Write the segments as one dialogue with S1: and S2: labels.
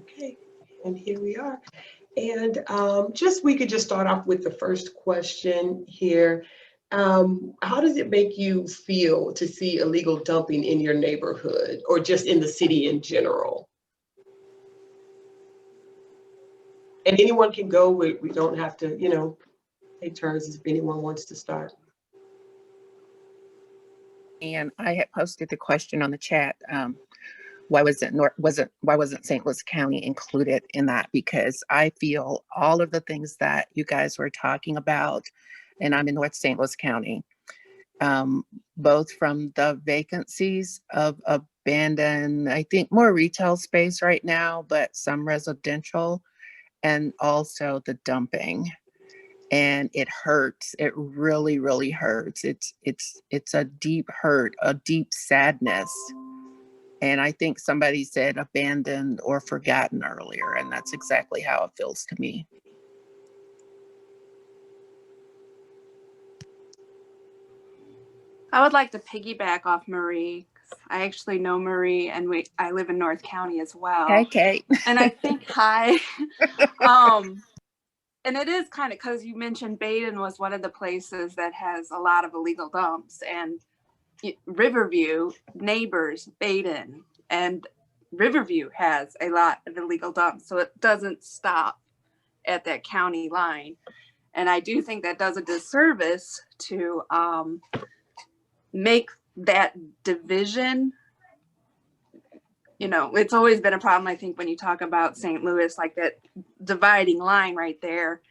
S1: Okay, and here we are. And just we could just start off with the first question here. How does it make you feel to see illegal dumping in your neighborhood or just in the city in general? And anyone can go. We don't have to, take turns if anyone wants to start.
S2: And I had posted the question on the chat. Why wasn't St. Louis County included in that? Because I feel all of the things that you guys were talking about, and I'm in North St. Louis County, both from the vacancies of abandoned, I think more retail space right now, but some residential, and also the dumping. And it hurts. It really, really hurts. It's a deep hurt, a deep sadness. And I think somebody said abandoned or forgotten earlier, and that's exactly how it feels to me.
S3: I would like to piggyback off Marie. I actually know Marie, and I live in North County as well.
S2: Hey, Kate.
S3: And I think and it is kind of because you mentioned Baden was one of the places that has a lot of illegal dumps, and Riverview, neighbors, Baden, and Riverview has a lot of illegal dumps, so it doesn't stop at that county line. And I do think that does a disservice to make that division. It's always been a problem, I think, when you talk about St. Louis, like that dividing line right there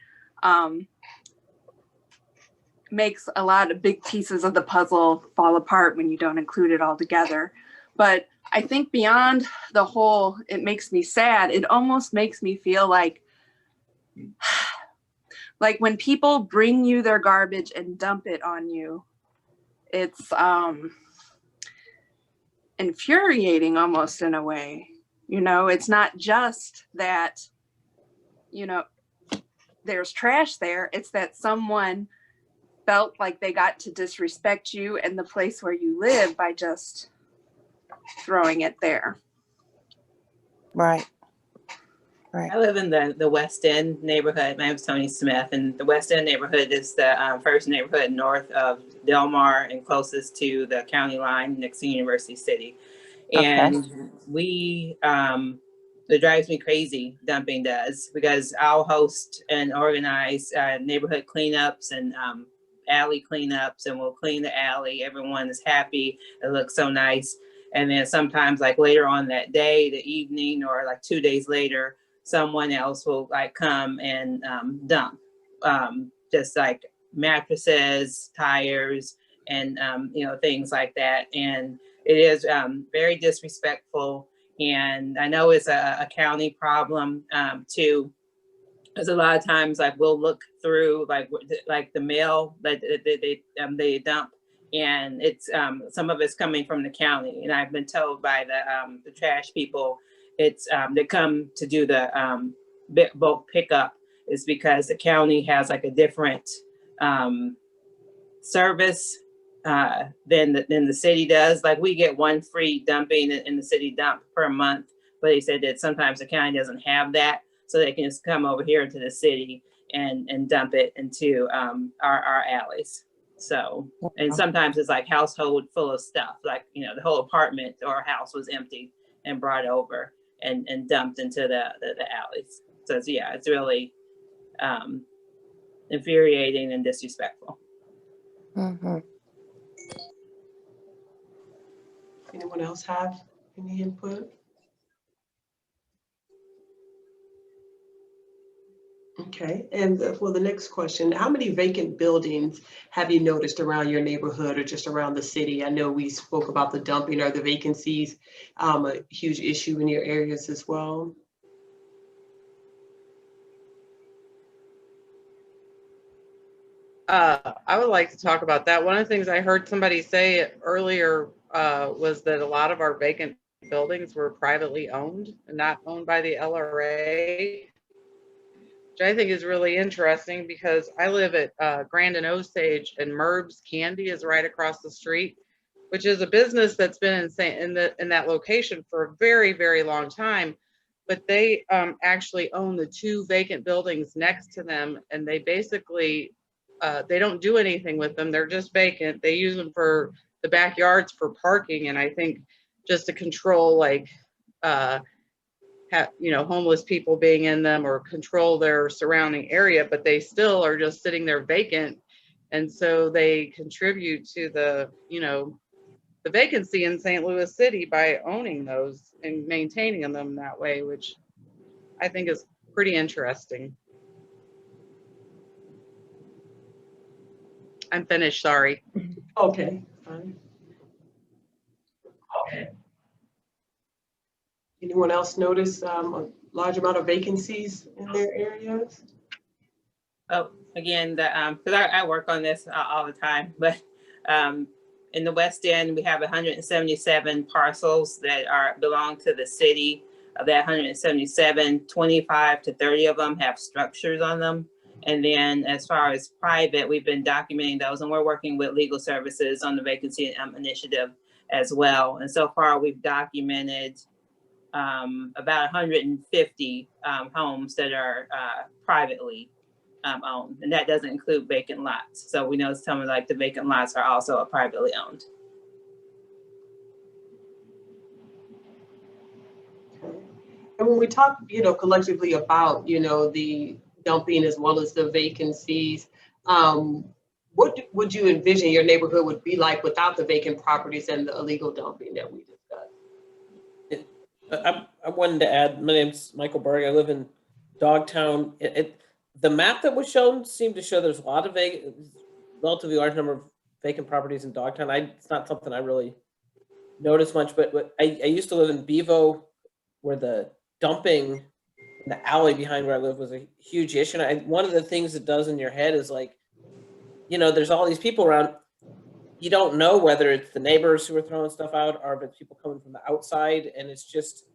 S3: makes a lot of big pieces of the puzzle fall apart when you don't include it all together. But I think beyond the whole, it makes me sad. It almost makes me feel like when people bring you their garbage and dump it on you, it's infuriating almost in a way. It's not just that, there's trash there. It's that someone felt like they got to disrespect you and the place where you live by just throwing it there.
S2: Right.
S4: I live in the West End neighborhood. My name is Tony Smith, and the West End neighborhood is the first neighborhood north of Del Mar and closest to the county line next to University City. And we, it drives me crazy, dumping does, because I'll host and organize neighborhood cleanups and alley cleanups, and we'll clean the alley. Everyone is happy. It looks so nice. And then sometimes like later on that day, the evening, or like 2 days later, someone else will like come and dump just like mattresses, tires, and things like that. And it is very disrespectful. And I know it's a county problem too. Because a lot of times, like we'll look through like the mail that they dump, and it's some of it's coming from the county. And I've been told by the trash people, it's they come to do the bulk pickup is because the county has like a different service than the city does. Like we get one free dumping in the city dump per month, but they said that sometimes the county doesn't have that, so they can just come over here into the city and dump it into our alleys. So, and sometimes it's like household full of stuff, like the whole apartment or house was empty and brought over and dumped into the alleys. So it's really infuriating and disrespectful.
S2: Mm-hmm.
S1: Anyone else have any input? Okay, and for the next question, how many vacant buildings have you noticed around your neighborhood or just around the city? I know we spoke about the dumping or the vacancies, a huge issue in your areas as well.
S5: I would like to talk about that. One of the things I heard somebody say earlier was that a lot of our vacant buildings were privately owned and not owned by the LRA, which I think is really interesting because I live at Grand and Osage, and Merb's Candy is right across the street, which is a business that's been in that location for a very, very long time. but they actually own the 2 vacant buildings next to them, and they basically they don't do anything with them. They're just vacant. They use them for the backyards for parking, and I think just to control like homeless people being in them or control their surrounding area, but they still are just sitting there vacant. And so they contribute to the vacancy in St. Louis City by owning those and maintaining them that way, which I think is pretty interesting. I'm finished, sorry.
S1: Okay, fine. Anyone else notice a large amount of vacancies in their areas?
S4: Oh, again, because I work on this all the time, but in the West End, we have 177 parcels that belong to the city. Of that 177, 25 to 30 of them have structures on them. And then as far as private, we've been documenting those, and we're working with legal services on the vacancy initiative as well. And so far we've documented about 150 homes that are privately owned, and that doesn't include vacant lots. So we know some of like the vacant lots are also privately owned.
S1: And when we talk, collectively about, the dumping as well as the vacancies, what would you envision your neighborhood would be like without the vacant properties and the illegal dumping that we discussed?
S6: I wanted to add, my name's Michael Berg. I live in Dogtown. The map that was shown seemed to show there's a lot of relatively large number of vacant properties in Dogtown. It's not something I really noticed much, but I used to live in Bevo, where the dumping in the alley behind where I live was a huge issue. And one of the things it does in your head is like, there's all these people around. You don't know whether it's the neighbors who are throwing stuff out or if it's people coming from the outside. And it's just,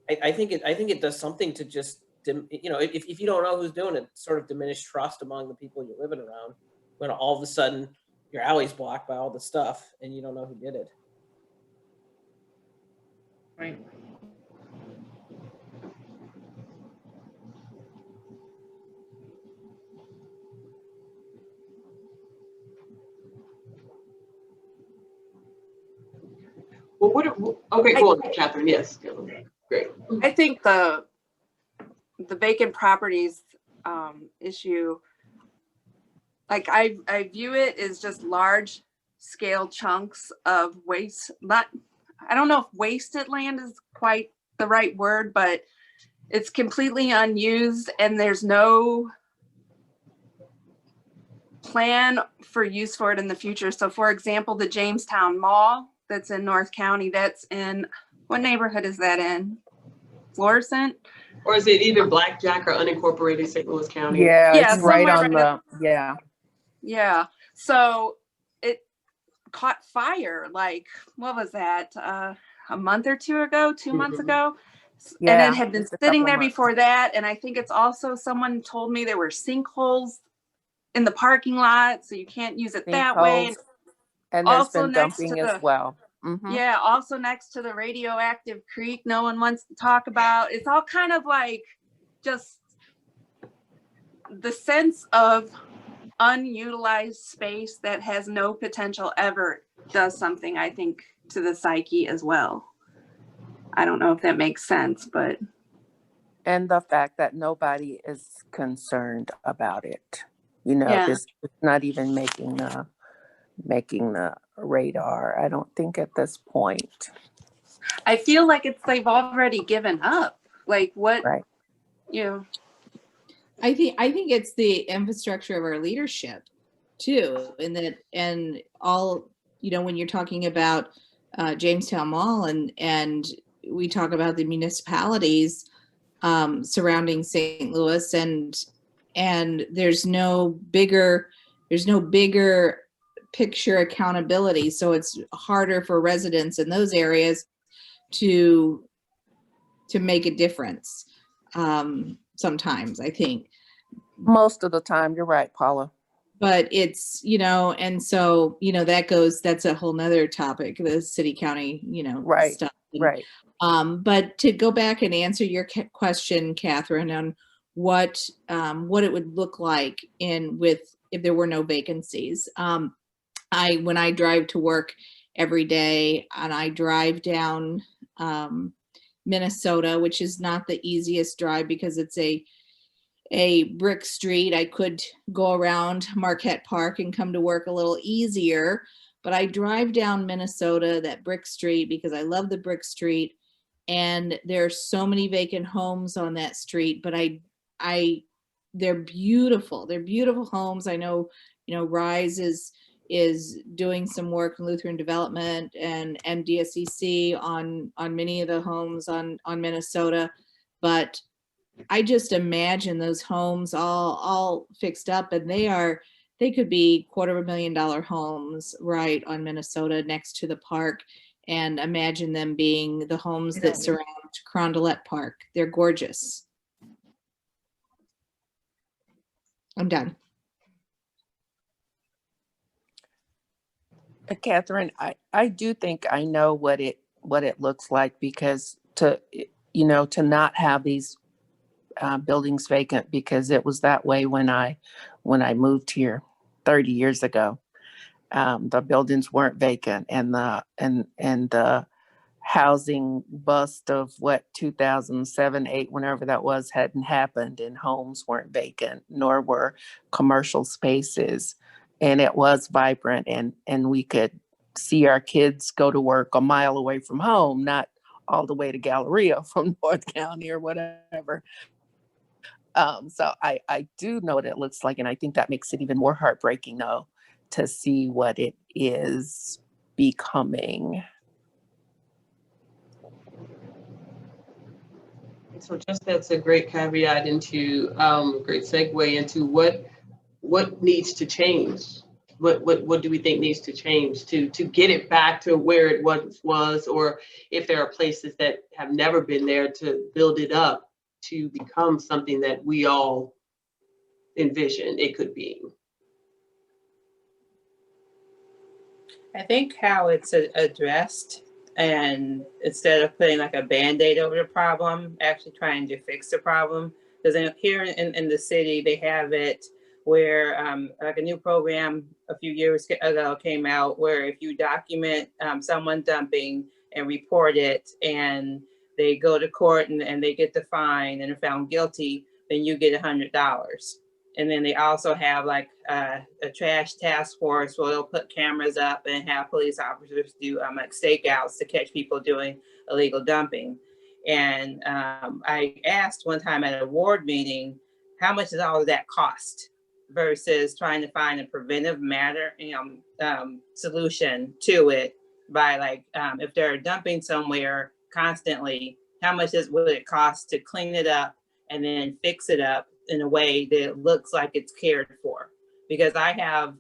S6: I think it does something to just, if you don't know who's doing it, sort of diminish trust among the people you're living around when all of a sudden your alley's blocked by all the stuff and you don't know who did it.
S5: Right.
S1: Well, okay, go on, Catherine. Yes, great.
S3: I think the vacant properties issue, like I view it as just large scale chunks of waste. I don't know if wasted land is quite the right word, but it's completely unused and there's no plan for use for it in the future. So for example, the Jamestown Mall that's in North County, that's in, what neighborhood is that in? Florissant?
S1: Or is it either Blackjack or unincorporated St. Louis County?
S2: Yeah,
S3: Yeah,
S2: it's right
S3: somewhere
S2: on
S3: right
S2: yeah.
S3: Yeah. So it caught fire, like, what was that? A month or two ago, 2 months ago.
S2: Yeah,
S3: And it had been
S2: just a
S3: sitting
S2: couple
S3: there
S2: months.
S3: before that. And I think it's also, someone told me there were sinkholes in the parking lot, so you can't use it that way.
S2: Sinkholes. And there's
S3: Also
S2: been
S3: next to
S2: dumping as
S3: the,
S2: well. Mhm.
S3: yeah, also next to the radioactive creek no one wants to talk about. It's all kind of like just the sense of unutilized space that has no potential ever does something, I think, to the psyche as well. I don't know if that makes sense, but.
S2: And the fact that nobody is concerned about it.
S3: Yeah.
S2: It's not even making the radar. I don't think at this point.
S3: I feel like they've already given up. Like what,
S2: Right.
S7: I think it's the infrastructure of our leadership too, and all, when you're talking about Jamestown Mall and we talk about the municipalities surrounding St. Louis, and there's no bigger picture accountability, so it's harder for residents in those areas to make a difference. Sometimes, I think.
S2: Most of the time, you're right, Paula.
S7: But it's, and so, that's a whole nother topic, the city county,
S2: Right.
S7: stuff.
S2: Right.
S7: But to go back and answer your question, Catherine, on what it would look like if there were no vacancies. When I drive to work every day and I drive down Minnesota, which is not the easiest drive because it's a brick street. I could go around Marquette Park and come to work a little easier, but I drive down Minnesota, that brick street, because I love the brick street. And there's so many vacant homes on that street, but they're beautiful. They're beautiful homes. I know, Rise is doing some work in Lutheran Development and MDSEC on many of the homes on Minnesota, but I just imagine those homes all fixed up, and they could be $250,000 homes right on Minnesota next to the park. And imagine them being the homes that surround Carondelet Park. They're gorgeous. I'm done.
S2: Catherine, I do think I know what it looks like, because to not have these buildings vacant, because it was that way when I moved here 30 years ago. The buildings weren't vacant, and the housing bust of 2007, 8, whenever that was, hadn't happened, and homes weren't vacant, nor were commercial spaces. And it was vibrant, and we could see our kids go to work a mile away from home, not all the way to Galleria from North County or whatever. So I do know what it looks like, and I think that makes it even more heartbreaking, though, to see what it is becoming.
S1: So just that's a great caveat into great segue into what needs to change. What do we think needs to change to get it back to where it once was, or if there are places that have never been there, to build it up to become something that we all envision it could be.
S4: I think how it's addressed, and instead of putting like a Band-Aid over the problem, actually trying to fix the problem. Because here in the city, they have it where like a new program a few years ago came out where if you document someone dumping and report it, and they go to court and they get the fine and are found guilty, then you get $100. And then they also have like a trash task force where they'll put cameras up and have police officers do like stakeouts to catch people doing illegal dumping. And I asked one time at a ward meeting, how much does all of that cost versus trying to find a preventive matter, solution to it by like, if they're dumping somewhere constantly, how much would it cost to clean it up and then fix it up in a way that looks like it's cared for? Because I have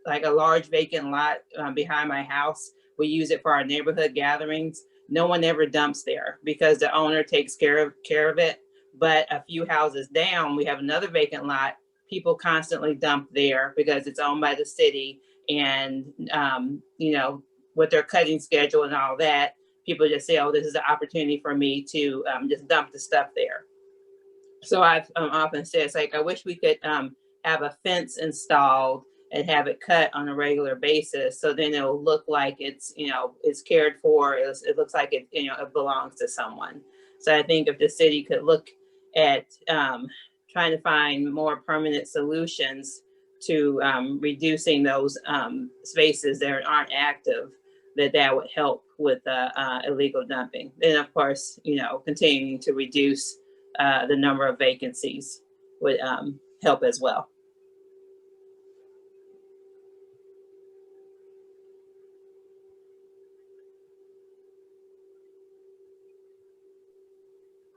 S4: like a large vacant lot behind my house. We use it for our neighborhood gatherings. No one ever dumps there because the owner takes care of it. But a few houses down, we have another vacant lot. People constantly dump there because it's owned by the city. And, with their cutting schedule and all that, people just say, oh, this is an opportunity for me to just dump the stuff there. So I've often said, it's like, I wish we could have a fence installed and have it cut on a regular basis. So then it'll look like it's, it's cared for. It looks like it, it belongs to someone. So I think if the city could look at trying to find more permanent solutions to reducing those spaces that aren't active, that would help with illegal dumping. Then of course, continuing to reduce the number of vacancies would help as well.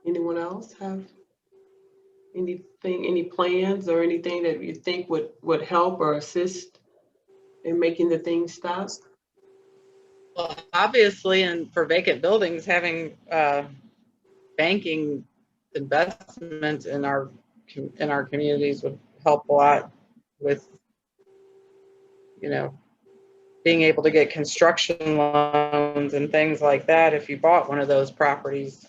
S1: Anyone else have any plans or anything that you think would help or assist in making the thing stop?
S5: Well, obviously, and for vacant buildings, having banking investments in our communities would help a lot with, being able to get construction loans and things like that if you bought one of those properties.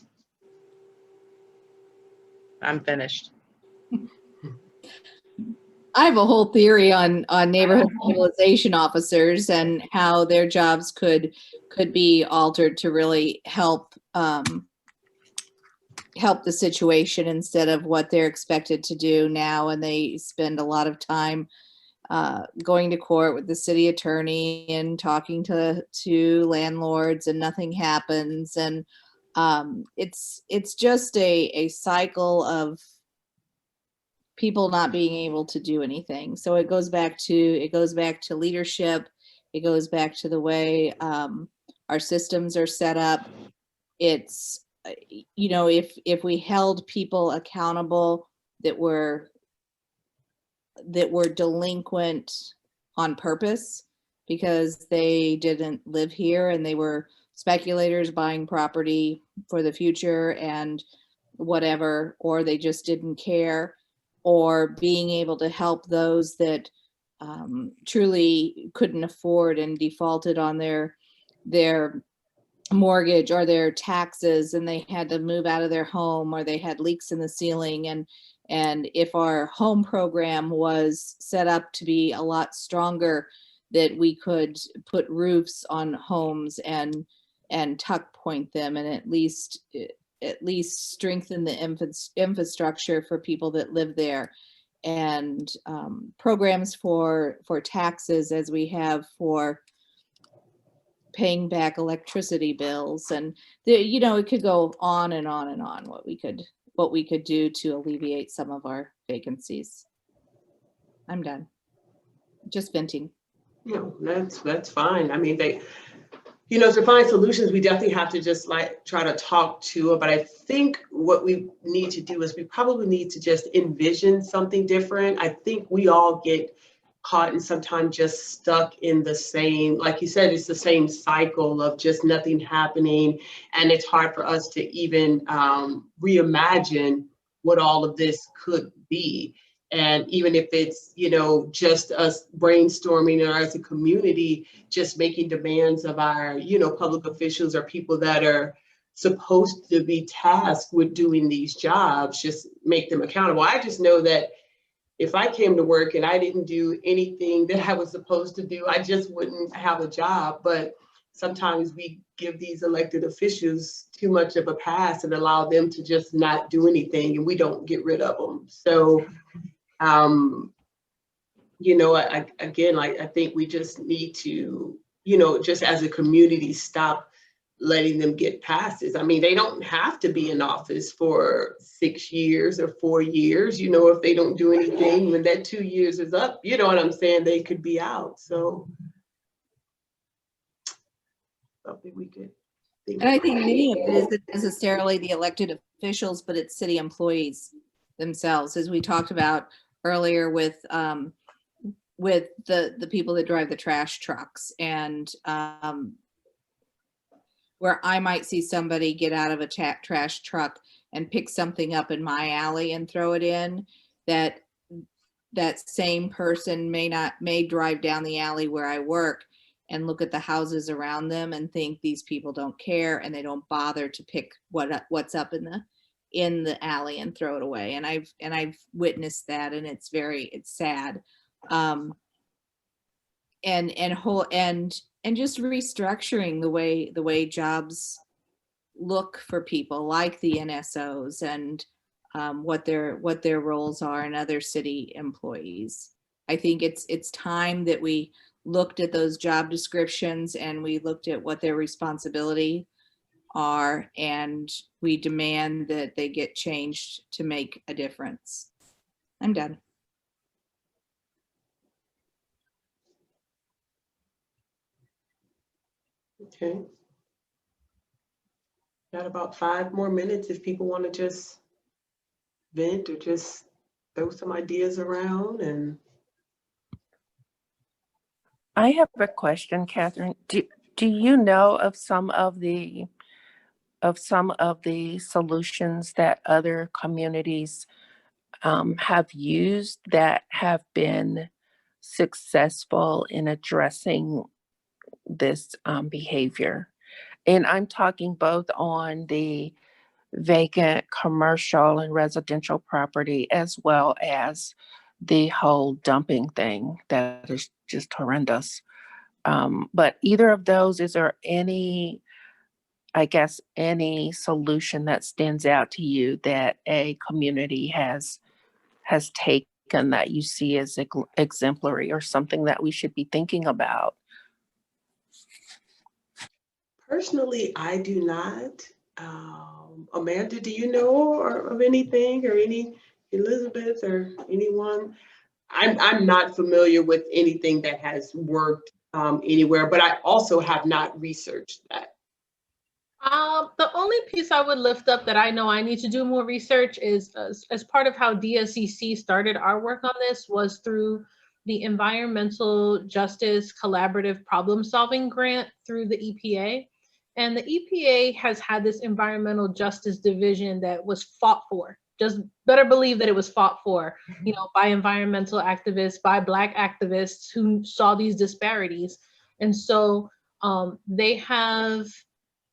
S5: I'm finished.
S7: I have a whole theory on neighborhood stabilization officers and how their jobs could be altered to really help help the situation instead of what they're expected to do now. And they spend a lot of time going to court with the city attorney and talking to landlords, and nothing happens. And it's just a cycle of people not being able to do anything. So it goes back to leadership. It goes back to the way our systems are set up. It's if we held people accountable that were delinquent on purpose because they didn't live here and they were speculators buying property for the future and whatever, or they just didn't care, or being able to help those that truly couldn't afford and defaulted on their mortgage or their taxes, and they had to move out of their home, or they had leaks in the ceiling. And if our home program was set up to be a lot stronger, that we could put roofs on homes and tuck point them, and at least strengthen the infrastructure for people that live there, and programs for taxes as we have for paying back electricity bills. And it could go on and on and on what we could do to alleviate some of our vacancies. I'm done. Just venting.
S1: No, that's fine. I mean, to find solutions, we definitely have to just try to talk to it. But I think what we need to do is we probably need to just envision something different. I think we all get caught and sometimes just stuck in the same, like you said, it's the same cycle of just nothing happening. And it's hard for us to even reimagine what all of this could be. And even if it's, just us brainstorming or as a community, just making demands of our, public officials or people that are supposed to be tasked with doing these jobs, just make them accountable. I just know that if I came to work and I didn't do anything that I was supposed to do, I just wouldn't have a job. But sometimes we give these elected officials too much of a pass and allow them to just not do anything, and we don't get rid of them. So, I think we just need to, just as a community, stop letting them get passes. I mean, they don't have to be in office for 6 years or 4 years. If they don't do anything, when that 2 years is up, you know what I'm saying, they could be out. So something we could think
S7: And I think
S1: about.
S7: many of it isn't necessarily the elected officials, but it's city employees themselves, as we talked about earlier with the people that drive the trash trucks, and where I might see somebody get out of a trash truck and pick something up in my alley and throw it in, that same person may drive down the alley where I work and look at the houses around them and think these people don't care, and they don't bother to pick what's up in the alley and throw it away. And I've witnessed that, and it's sad. And just restructuring the way jobs look for people like the NSOs, and what their roles are, and other city employees. I think it's time that we looked at those job descriptions and we looked at what their responsibility are, and we demand that they get changed to make a difference. I'm done.
S1: Okay. Got about 5 more minutes if people want to just vent or just throw some ideas around. And
S2: I have a question, Catherine. Do you know of some of the solutions that other communities have used that have been successful in addressing this behavior. And I'm talking both on the vacant commercial and residential property, as well as the whole dumping thing that is just horrendous. But either of those, is there any, I guess, any solution that stands out to you that a community has taken that you see as exemplary, or something that we should be thinking about?
S1: Personally, I do not. Amanda, do you know of anything, or any, Elizabeth or anyone? I'm not familiar with anything that has worked anywhere, but I also have not researched that.
S8: The only piece I would lift up that I know I need to do more research is as part of how DSCC started our work on this was through the Environmental Justice Collaborative Problem Solving Grant through the EPA. And the EPA has had this environmental justice division that was fought for. Just better believe that it was fought for, you know, by environmental activists, by Black activists who saw these disparities. And so they have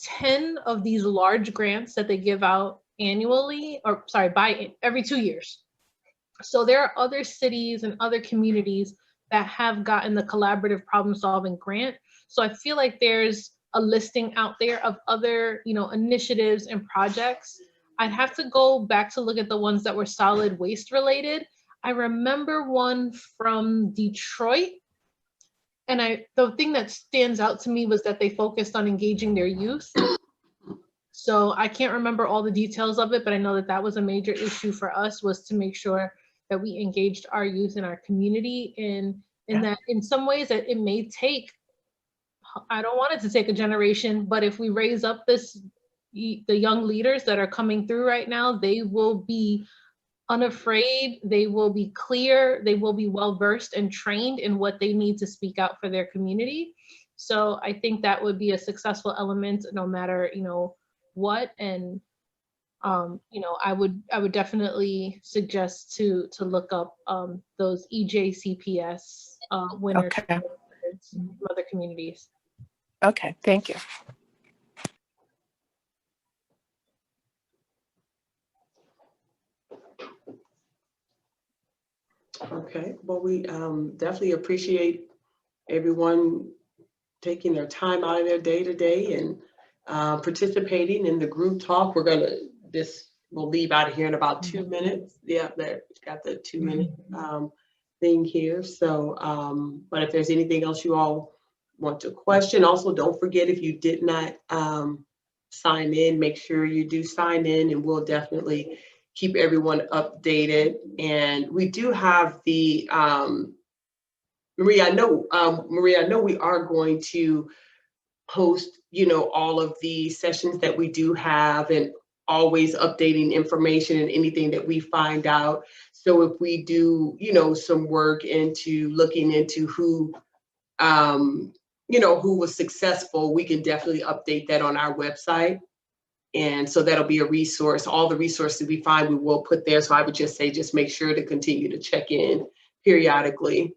S8: 10 of these large grants that they give out annually, or sorry, by every 2 years. So there are other cities and other communities that have gotten the collaborative problem solving grant. So I feel like there's a listing out there of other, you know, initiatives and projects. I'd have to go back to look at the ones that were solid waste related. I remember one from Detroit. And the thing that stands out to me was that they focused on engaging their youth. So I can't remember all the details of it, but I know that that was a major issue for us, was to make sure that we engaged our youth in our community in that in some ways that it may take, I don't want it to take a generation, but if we raise up the young leaders that are coming through right now, they will be unafraid, they will be clear, they will be well-versed and trained in what they need to speak out for their community. So I think that would be a successful element no matter, you know, what. And you know, I would
S2: definitely
S8: suggest to look up those EJCPS winners
S2: Okay.
S8: from other communities.
S2: Okay, thank you.
S1: Okay, well, we definitely appreciate everyone taking their time out of their day to day and participating in the group talk. We'll leave out of here in about 2 minutes. Yeah, there, got the 2 minute thing here. So, but if there's anything else you all want to question, also don't forget, if you did not sign in, make sure you do sign in, and we'll definitely keep everyone updated. And we do have the Maria, I know we are going to post, you know, all of the sessions that we do have, and always updating information and anything that we find out. So if we do, you know, some work into looking into who, you know, who was successful, we can definitely update that on our website. And so that'll be a resource. All the resources we find, we will put there. So I would just say, just make sure to continue to check in periodically.